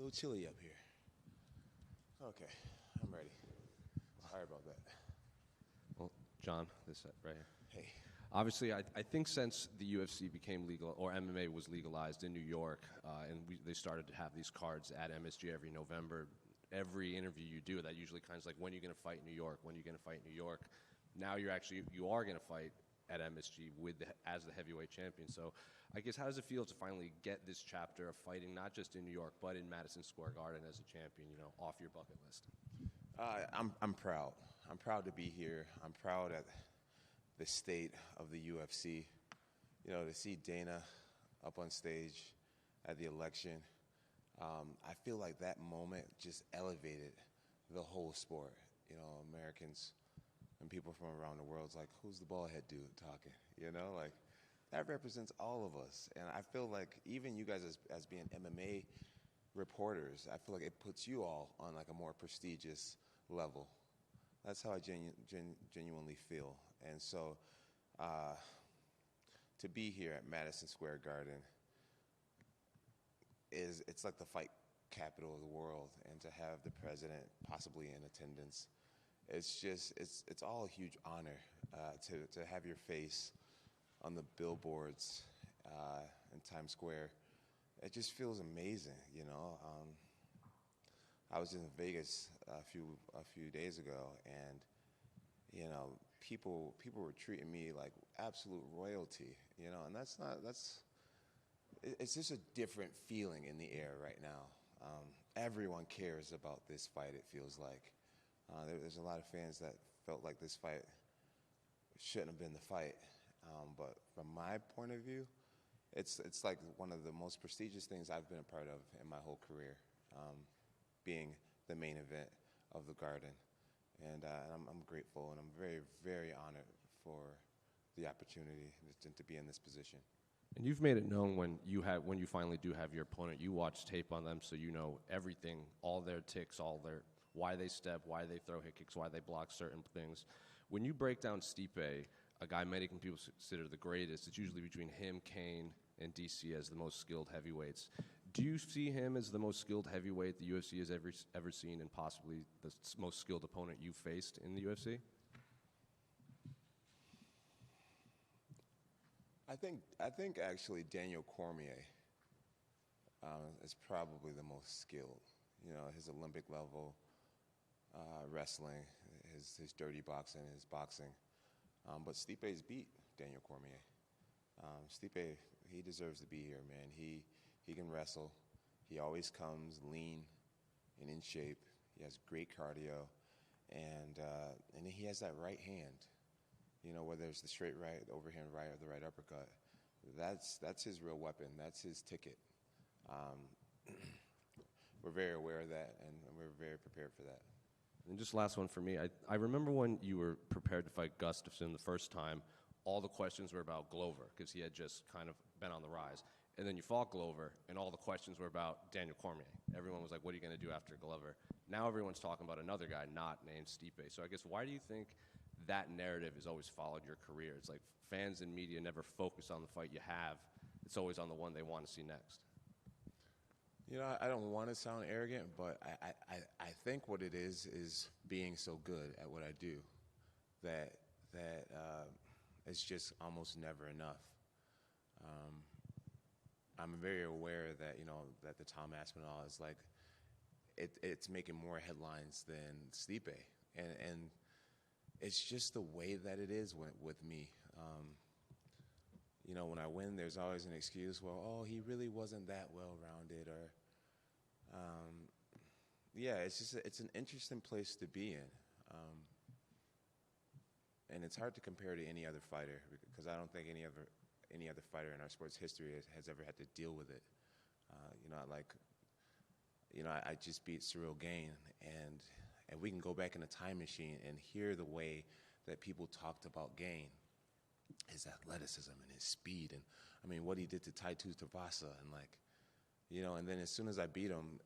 little chilly up here. Okay, I'm ready. Sorry about that. Well, Jon, this right here. Hey. Obviously, I think since the UFC became legal, or MMA was legalized in New York, and they started to have these cards at MSG every November, every interview you do, that usually kind of like, when are you going to fight in New York? When are you going to fight in New York? Now you are going to fight at MSG as the heavyweight champion. So I guess, how does it feel to finally get this chapter of fighting, not just in New York, but in Madison Square Garden as a champion, off your bucket list? I'm proud. I'm proud to be here. I'm proud at the state of the UFC. To see Dana up on stage at the election, I feel like that moment just elevated the whole sport. Americans and people from around the world's like, who's the bald head dude talking? Like, that represents all of us. And I feel like even you guys as being MMA reporters, I feel like it puts you all on like a more prestigious level. That's how I genuinely feel. And so to be here at Madison Square Garden it's like the fight capital of the world, and to have the president possibly in attendance, it's all a huge honor to have your face on the billboards in Times Square. It just feels amazing, I was in Vegas a few days ago, and people were treating me like absolute royalty, and it's just a different feeling in the air right now. Everyone cares about this fight, it feels like. There's a lot of fans that felt like this fight shouldn't have been the fight, but from my point of view, it's like one of the most prestigious things I've been a part of in my whole career, being the main event of the Garden. And I'm grateful, and I'm very, very honored for the opportunity to be in this position. And you've made it known when you finally do have your opponent, you watch tape on them, so you know everything, all their ticks, why they step, why they throw hit kicks, why they block certain things. When you break down Stipe, a guy many people consider the greatest, it's usually between him, Kane, and DC as the most skilled heavyweights. Do you see him as the most skilled heavyweight the UFC has ever seen, and possibly the most skilled opponent you've faced in the UFC? I think actually Daniel Cormier is probably the most skilled. His Olympic level wrestling, his dirty boxing, his boxing. But Stipe's beat Daniel Cormier. Stipe, he deserves to be here, man. He can wrestle. He always comes lean and in shape. He has great cardio, and he has that right hand. Whether it's the straight right, the overhand right, or the right uppercut, that's his real weapon. That's his ticket. We're very aware of that, and we're very prepared for that. And just last one for me. I remember when you were prepared to fight Gustafsson the first time, all the questions were about Glover, because he had just kind of been on the rise. And then you fought Glover, and all the questions were about Daniel Cormier. Everyone was like, what are you going to do after Glover? Now everyone's talking about another guy not named Stipe. So I guess, why do you think that narrative has always followed your career? It's like fans and media never focus on the fight you have. It's always on the one they want to see next. I don't want to sound arrogant, but I think what it is being so good at what I do that it's just almost never enough. I'm very aware that that the Tom Aspinall is like it's making more headlines than Stipe, and it's just the way that it is with me. When I win, there's always an excuse. Well, oh, he really wasn't that well-rounded, or it's an interesting place to be in, and it's hard to compare to any other fighter, because I don't think any other fighter in our sports history has ever had to deal with it. I just beat Cyril Gane, and we can go back in a time machine and hear the way that people talked about Gane, his athleticism and his speed, and I mean what he did to Taitu Tavasa, and then as soon as I beat him,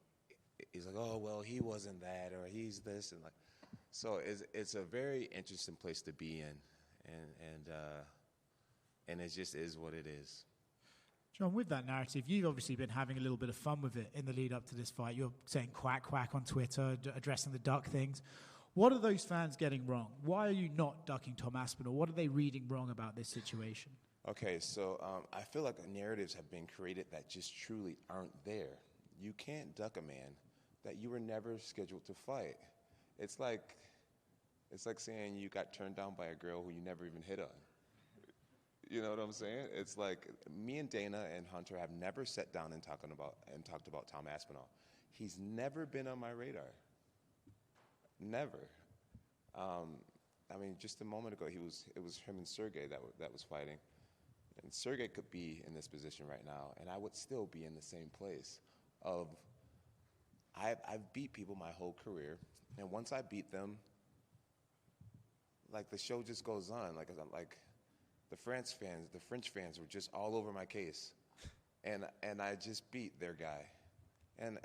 he's like, oh well, he wasn't that, or he's this, and so it's a very interesting place to be in, and it just is what it is. John, with that narrative, you've obviously been having a little bit of fun with it in the lead up to this fight. You're saying quack, quack on Twitter, addressing the duck things. What are those fans getting wrong? Why are you not ducking Tom Aspinall? What are they reading wrong about this situation? Okay, so I feel like narratives have been created that just truly aren't there. You can't duck a man that you were never scheduled to fight. It's like saying you got turned down by a girl who you never even hit on. You know what I'm saying? It's like me and Dana and Hunter have never sat down and talked about Tom Aspinall. He's never been on my radar. Never. I mean, just a moment ago, it was him and Sergey that was fighting, and Sergey could be in this position right now, and I would still be in the same place. I've beat people my whole career, and once I beat them, like the show just goes on. Like the French fans were just all over my case, and I just beat their guy, and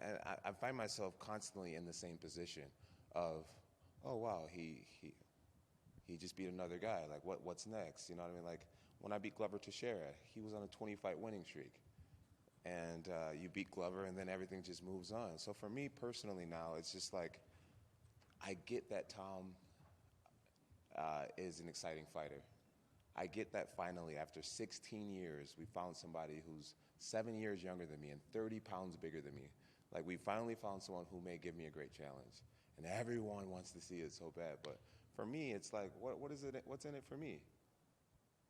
I find myself constantly in the same position of, oh wow, he just beat another guy. Like what's next? You know what I mean? Like when I beat Glover Teixeira, he was on a 20-fight winning streak, and you beat Glover, and then everything just moves on. So for me personally now, it's just like I get that Tom is an exciting fighter. I get that finally, after 16 years, we found somebody who's 7 years younger than me and 30 pounds bigger than me. Like, we finally found someone who may give me a great challenge. And everyone wants to see it so bad. But for me, it's like, what is it? What's in it for me?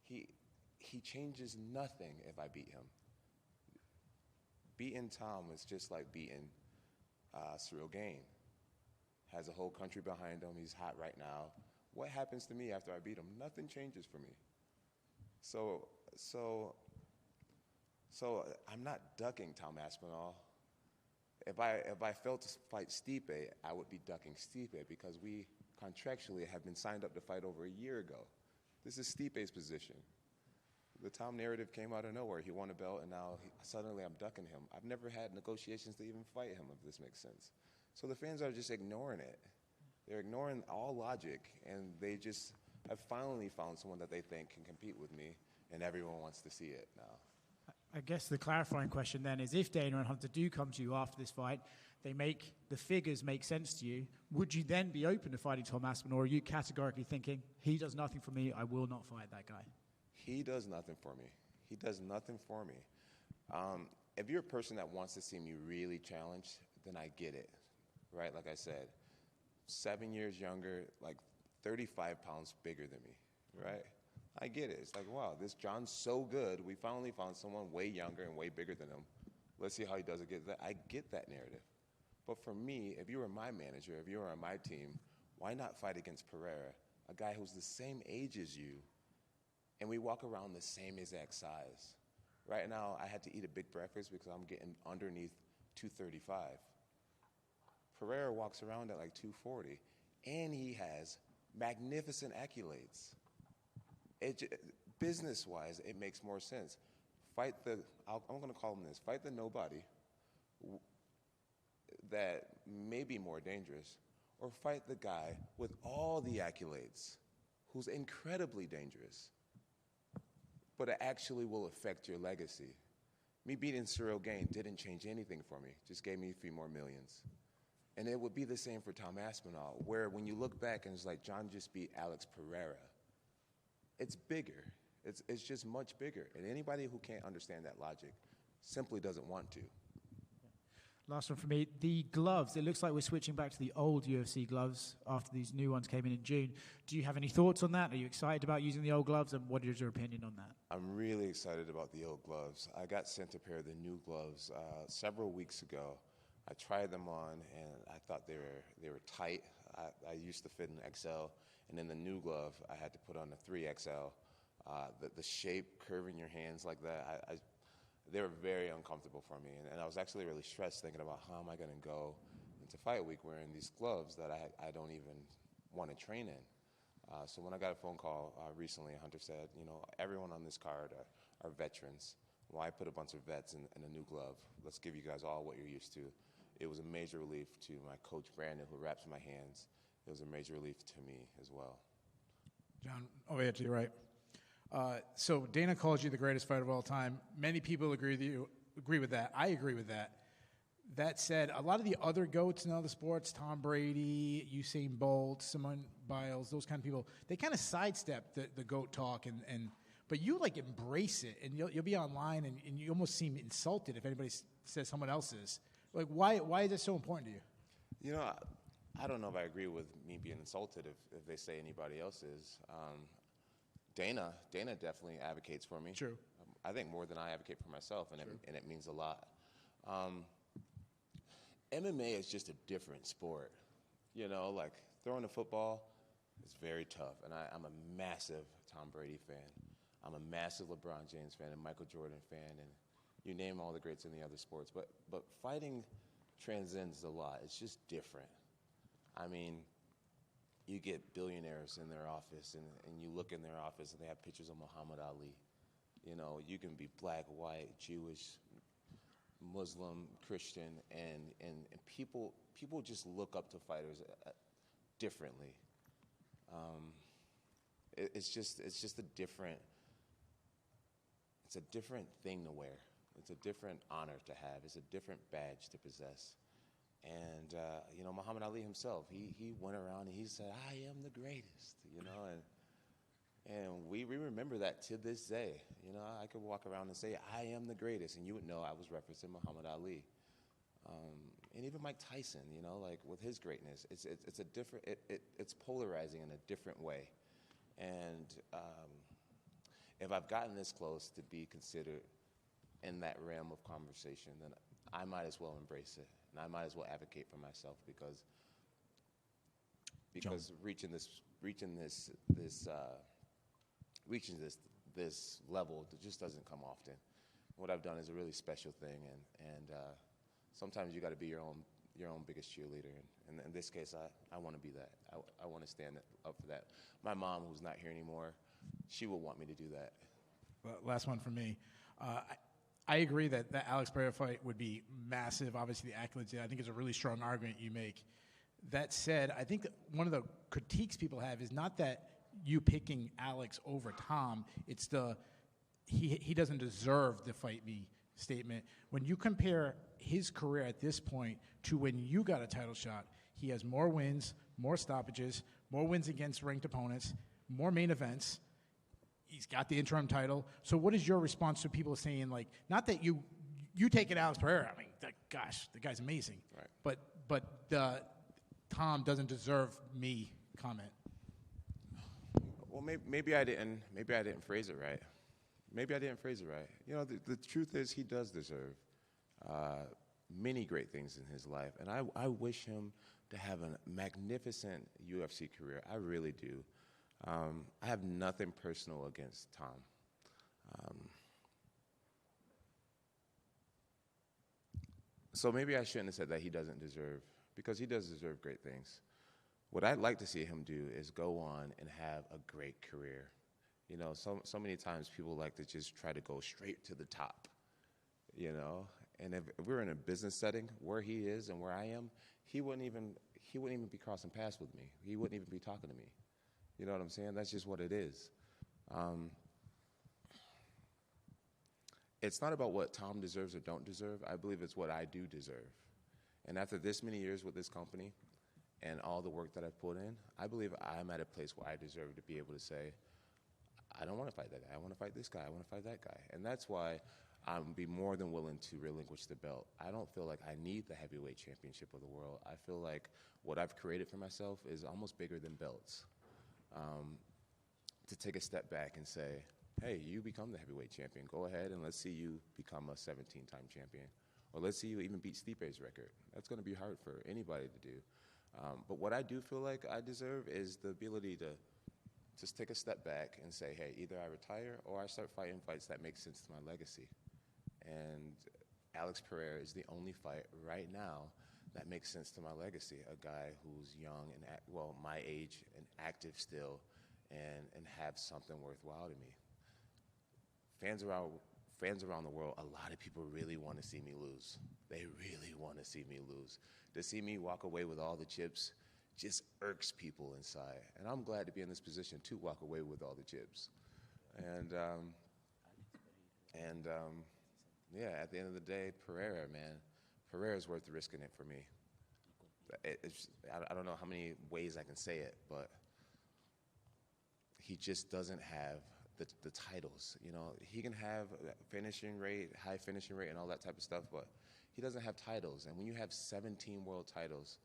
He changes nothing if I beat him. Beating Tom is just like beating Cyril Gane. Has a whole country behind him. He's hot right now. What happens to me after I beat him? Nothing changes for me. So I'm not ducking Tom Aspinall. If I failed to fight Stipe, I would be ducking Stipe because we contractually have been signed up to fight over a year ago. This is Stipe's position. The Tom narrative came out of nowhere. He won a belt, and now suddenly I'm ducking him. I've never had negotiations to even fight him, if this makes sense. So the fans are just ignoring it. They're ignoring all logic, and they just have finally found someone that they think can compete with me, and everyone wants to see it now. I guess the clarifying question then is, if Dana and Hunter do come to you after this fight, the figures make sense to you, would you then be open to fighting Tom Aspinall, or are you categorically thinking, he does nothing for me, I will not fight that guy? He does nothing for me. He does nothing for me. If you're a person that wants to see me really challenged, then I get it, right? Like I said, 7 years younger, like 35 pounds bigger than me, right? I get it. It's like, wow, this John's so good. We finally found someone way younger and way bigger than him. Let's see how he does against that. I get that narrative. But for me, if you were my manager, if you were on my team, why not fight against Pereira, a guy who's the same age as you, and we walk around the same exact size? Right now, I had to eat a big breakfast because I'm getting underneath 235. Pereira walks around at like 240, and he has magnificent accolades. Business-wise, it makes more sense. I'm going to call him this, fight the nobody that may be more dangerous, or fight the guy with all the accolades who's incredibly dangerous, but it actually will affect your legacy. Me beating Cyril Gane didn't change anything for me, just gave me a few more millions. And it would be the same for Tom Aspinall, where when you look back and it's like, John just beat Alex Pereira. It's bigger. It's just much bigger. And anybody who can't understand that logic simply doesn't want to. Last one for me. The gloves. It looks like we're switching back to the old UFC gloves after these new ones came in June. Do you have any thoughts on that? Are you excited about using the old gloves? And what is your opinion on that? I'm really excited about the old gloves. I got sent a pair of the new gloves several weeks ago. I tried them on, and I thought they were tight. I used to fit in XL, and in the new glove, I had to put on a 3XL. The shape, curving your hands like that, they were very uncomfortable for me. And I was actually really stressed thinking about how am I going to go into fight week wearing these gloves that I don't even want to train in. So when I got a phone call recently, Hunter said, everyone on this card are veterans. Why put a bunch of vets in a new glove? Let's give you guys all what you're used to. It was a major relief to my coach, Brandon, who wraps my hands. It was a major relief to me as well. John, over here to your right. So Dana calls you the greatest fighter of all time. Many people agree with that. I agree with that. That said, a lot of the other GOATs in other sports, Tom Brady, Usain Bolt, Simone Biles, those kind of people, they kind of sidestep the GOAT talk, but you like embrace it, and you'll be online, and you almost seem insulted if anybody says someone else is. Like, why is that so important to you? You know, I don't know if I agree with me being insulted if they say anybody else is. Dana definitely advocates for me. True. I think more than I advocate for myself, and it means a lot. MMA is just a different sport. You know, like throwing a football is very tough, and I'm a massive Tom Brady fan. I'm a massive LeBron James fan and Michael Jordan fan, and you name all the greats in the other sports. But fighting transcends a lot. It's just different. I mean, you get billionaires in their office, and you look in their office, and they have pictures of Muhammad Ali. You know, you can be black, white, Jewish, Muslim, Christian, and people just look up to fighters differently. It's just a different thing to wear. It's a different honor to have. It's a different badge to possess. And you know, Muhammad Ali himself, he went around and he said, "I am the greatest," you know, and we remember that to this day. You know, I could walk around and say, "I am the greatest," and you would know I was referencing Muhammad Ali. And even Mike Tyson, you know, like with his greatness, it's a different, it's polarizing in a different way. And if I've gotten this close to be considered in that realm of conversation, then I might as well embrace it, and I might as well advocate for myself because reaching this level just doesn't come often. What I've done is a really special thing, and sometimes you got to be your own biggest cheerleader. And in this case, I want to be that. I want to stand up for that. My mom, who's not here anymore, she will want me to do that. Well, last one from me. I agree that Alex Pereira fight would be massive. Obviously, the accolades, I think it's a really strong argument you make. That said, I think that one of the critiques people have is not that you picking Alex over Tom. It's he doesn't deserve the fight me statement. When you compare his career at this point to when you got a title shot, he has more wins, more stoppages, more wins against ranked opponents, more main events. He's got the interim title. So what is your response to people saying, like, not that you take it Alex Pereira, I mean, gosh, the guy's amazing. Right. But the Tom doesn't deserve me comment. Well, maybe I didn't phrase it right. You know, the truth is he does deserve many great things in his life, and I wish him to have a magnificent UFC career. I really do. I have nothing personal against Tom. So maybe I shouldn't have said that he doesn't deserve, because he does deserve great things. What I'd like to see him do is go on and have a great career. You know, so many times people like to just try to go straight to the top, you know. And if we're in a business setting where he is and where I am, he wouldn't even be crossing paths with me. He wouldn't even be talking to me. You know what I'm saying? That's just what it is. It's not about what Tom deserves or don't deserve. I believe it's what I do deserve. And after this many years with this company and all the work that I've put in, I believe I'm at a place where I deserve to be able to say, I don't want to fight that guy. I want to fight this guy. I want to fight that guy. And that's why I'm be more than willing to relinquish the belt. I don't feel like I need the heavyweight championship of the world. I feel like what I've created for myself is almost bigger than belts. To take a step back and say, hey, you become the heavyweight champion. Go ahead and let's see you become a 17-time champion. Or let's see you even beat Stipe's record. That's going to be hard for anybody to do. But what I do feel like I deserve is the ability to just take a step back and say, hey, either I retire or I start fighting fights that make sense to my legacy. And Alex Pereira is the only fight right now that makes sense to my legacy, a guy who's young and, my age and active still and have something worthwhile to me. Fans around the world, a lot of people really want to see me lose. They really want to see me lose. To see me walk away with all the chips just irks people inside. And I'm glad to be in this position to walk away with all the chips. And yeah, at the end of the day, Pereira, man, Pereira's worth risking it for me. I don't know how many ways I can say it, but he just doesn't have the titles. You know, he can have finishing rate, high finishing rate, and all that type of stuff, but he doesn't have titles. And when you have 17 world titles,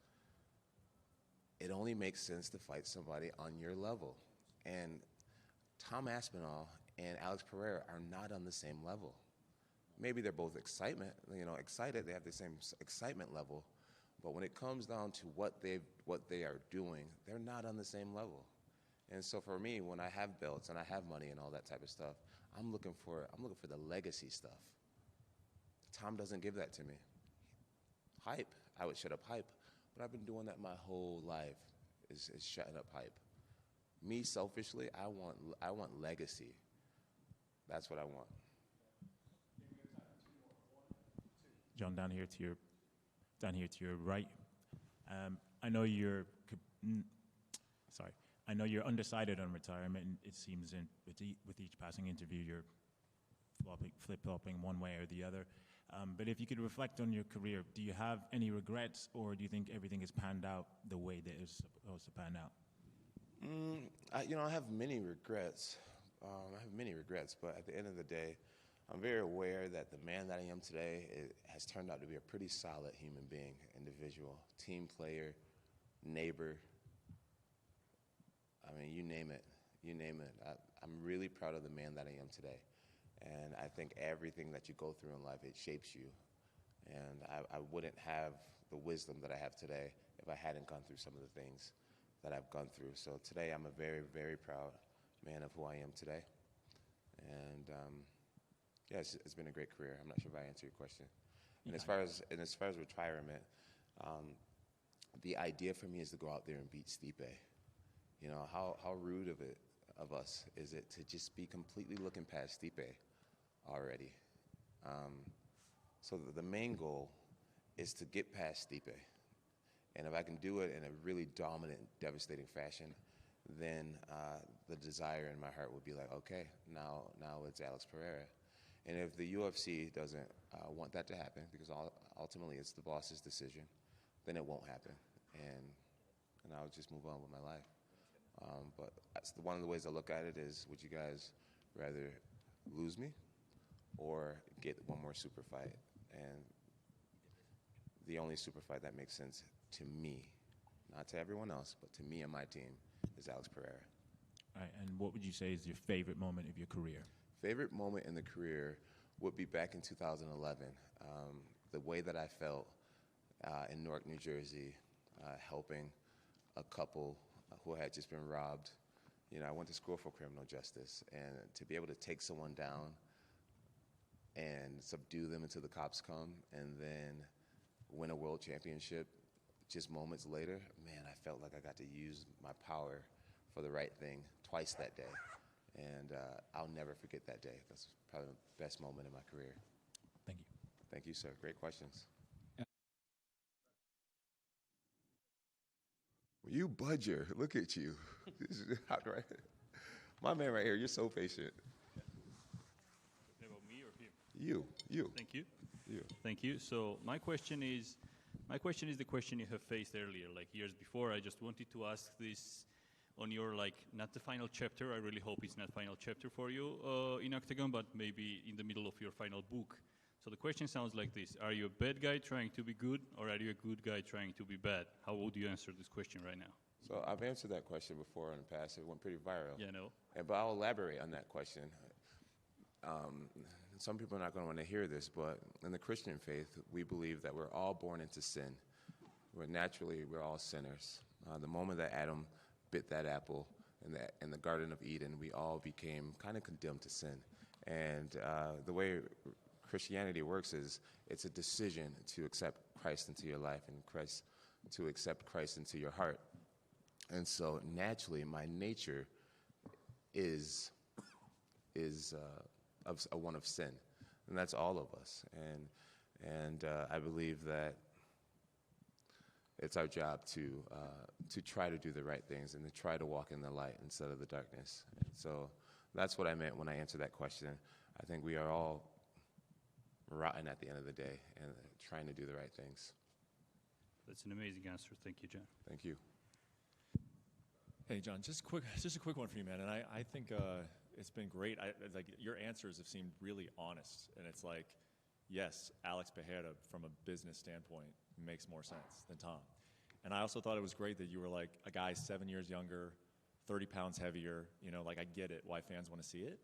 it only makes sense to fight somebody on your level. And Tom Aspinall and Alex Pereira are not on the same level. Maybe they're both excited. They have the same excitement level, but when it comes down to what they are doing, they're not on the same level. And so for me, when I have belts and I have money and all that type of stuff, I'm looking for the legacy stuff. Tom doesn't give that to me. Hype, I would shut up hype, but I've been doing that my whole life. Is shutting up hype. Me selfishly, I want legacy. That's what I want. John, down here to your right. I know you're undecided on retirement. And it seems with each passing interview, you're flip-flopping one way or the other. But if you could reflect on your career, do you have any regrets, or do you think everything has panned out the way that it was supposed to pan out? I have many regrets. But at the end of the day, I'm very aware that the man that I am today has turned out to be a pretty solid human being, individual, team player, neighbor. I mean, you name it. I'm really proud of the man that I am today. And I think everything that you go through in life, it shapes you. And I wouldn't have the wisdom that I have today if I hadn't gone through some of the things that I've gone through. So today I'm a very, very proud man of who I am today. And yeah, it's been a great career. I'm not sure if I answered your question. And as far as retirement, the idea for me is to go out there and beat Stipe. You know, how rude of us is it to just be completely looking past Stipe already? So the main goal is to get past Stipe. And if I can do it in a really dominant, devastating fashion, then the desire in my heart would be like, okay, now it's Alex Pereira. And if the UFC doesn't want that to happen, because ultimately it's the boss's decision, then it won't happen. And I'll just move on with my life. But that's one of the ways I look at it is, would you guys rather lose me or get one more super fight? And the only super fight that makes sense to me, not to everyone else, but to me and my team, is Alex Pereira. All right, and what would you say is your favorite moment of your career? Favorite moment in the career would be back in 2011. The way that I felt in Newark, New Jersey, helping a couple who had just been robbed. You know, I went to school for criminal justice, and to be able to take someone down and subdue them until the cops come and then win a world championship just moments later, man, I felt like I got to use my power for the right thing twice that day. And I'll never forget that day. That's probably the best moment in my career. Thank you. Thank you, sir. Great questions. You budger. Look at you. This is hot, right? My man right here, you're so patient. About me or him? You. Thank you. You. Thank you. So my question is the question you have faced earlier, like years before. I just wanted to ask this on your, like, not the final chapter. I really hope it's not final chapter for you in Octagon, but maybe in the middle of your final book. So the question sounds like this. Are you a bad guy trying to be good, or are you a good guy trying to be bad? How would you answer this question right now? So I've answered that question before in the past. It went pretty viral. Yeah, no. But I'll elaborate on that question. Some people are not going to want to hear this, but in the Christian faith, we believe that we're all born into sin. We're all sinners. The moment that Adam bit that apple in the Garden of Eden, we all became kind of condemned to sin. And the way Christianity works is it's a decision to accept Christ into your life and to accept Christ into your heart. And so naturally, my nature is one of sin, and that's all of us. And I believe that it's our job to try to do the right things and to try to walk in the light instead of the darkness. And so That's what I meant when I answered that question. I think we are all rotten at the end of the day and trying to do the right things. That's an amazing answer. Thank you, Jon. Thank you. Hey, Jon, just a quick one for you, man. And I think it's been great. Like your answers have seemed really honest, and it's like, yes, Alex Pereira, from a business standpoint, makes more sense than Tom. And I also thought it was great that you were like a guy 7 years younger, 30 pounds heavier. You know, like I get it why fans want to see it.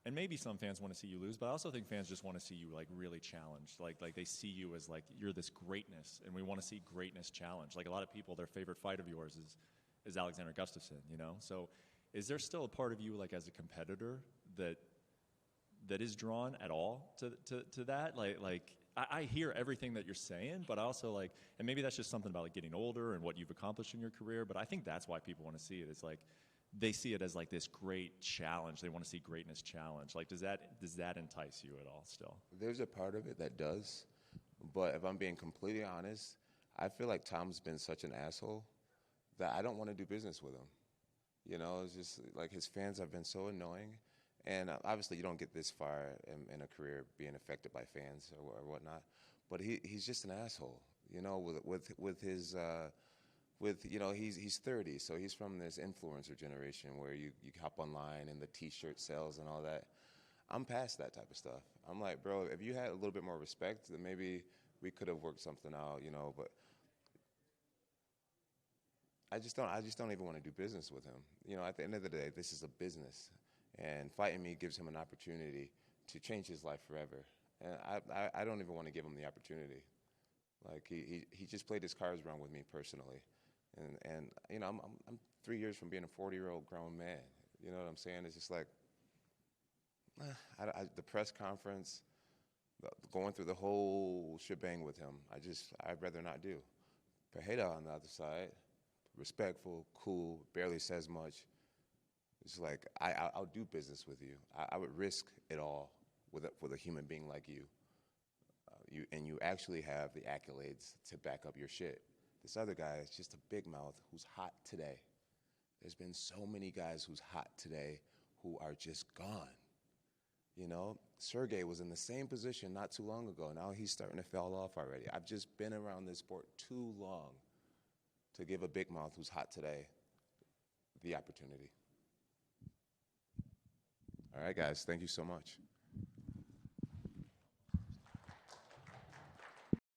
And maybe some fans want to see you lose, but I also think fans just want to see you like really challenged. Like they see you as like you're this greatness, and we want to see greatness challenged. Like a lot of people, their favorite fight of yours is Alexander Gustafsson, you know? So is there still a part of you, like as a competitor, that is drawn at all to that? Like I hear everything that you're saying, but I also like, and maybe that's just something about like getting older and what you've accomplished in your career, but I think that's why people want to see it. It's like, they see it as like this great challenge. They want to see greatness challenge. Like, does that entice you at all still? There's a part of it that does, but if I'm being completely honest, I feel like Tom's been such an asshole that I don't want to do business with him. You know, it's just like his fans have been so annoying, and obviously you don't get this far in a career being affected by fans or whatnot, but he's just an asshole. You know, with his. You know, he's 30, so he's from this influencer generation where you hop online and the T-shirt sales and all that. I'm past that type of stuff. I'm like, bro, if you had a little bit more respect, then maybe we could have worked something out, you know. But I just don't even want to do business with him. You know, at the end of the day, this is a business, and fighting me gives him an opportunity to change his life forever. And I don't even want to give him the opportunity. Like he just played his cards wrong with me personally. And you know, I'm 3 years from being a 40-year-old grown man. You know what I'm saying? It's just like the press conference, going through the whole shebang with him. I'd rather not do. Pereira on the other side, respectful, cool, barely says much. It's like I'll do business with you. I would risk it all with a human being like you. You actually have the accolades to back up your shit. This other guy is just a big mouth who's hot today. There's been so many guys who's hot today who are just gone. You know, Sergey was in the same position not too long ago. Now he's starting to fall off already. I've just been around this sport too long to give a big mouth who's hot today the opportunity. All right, guys, thank you so much.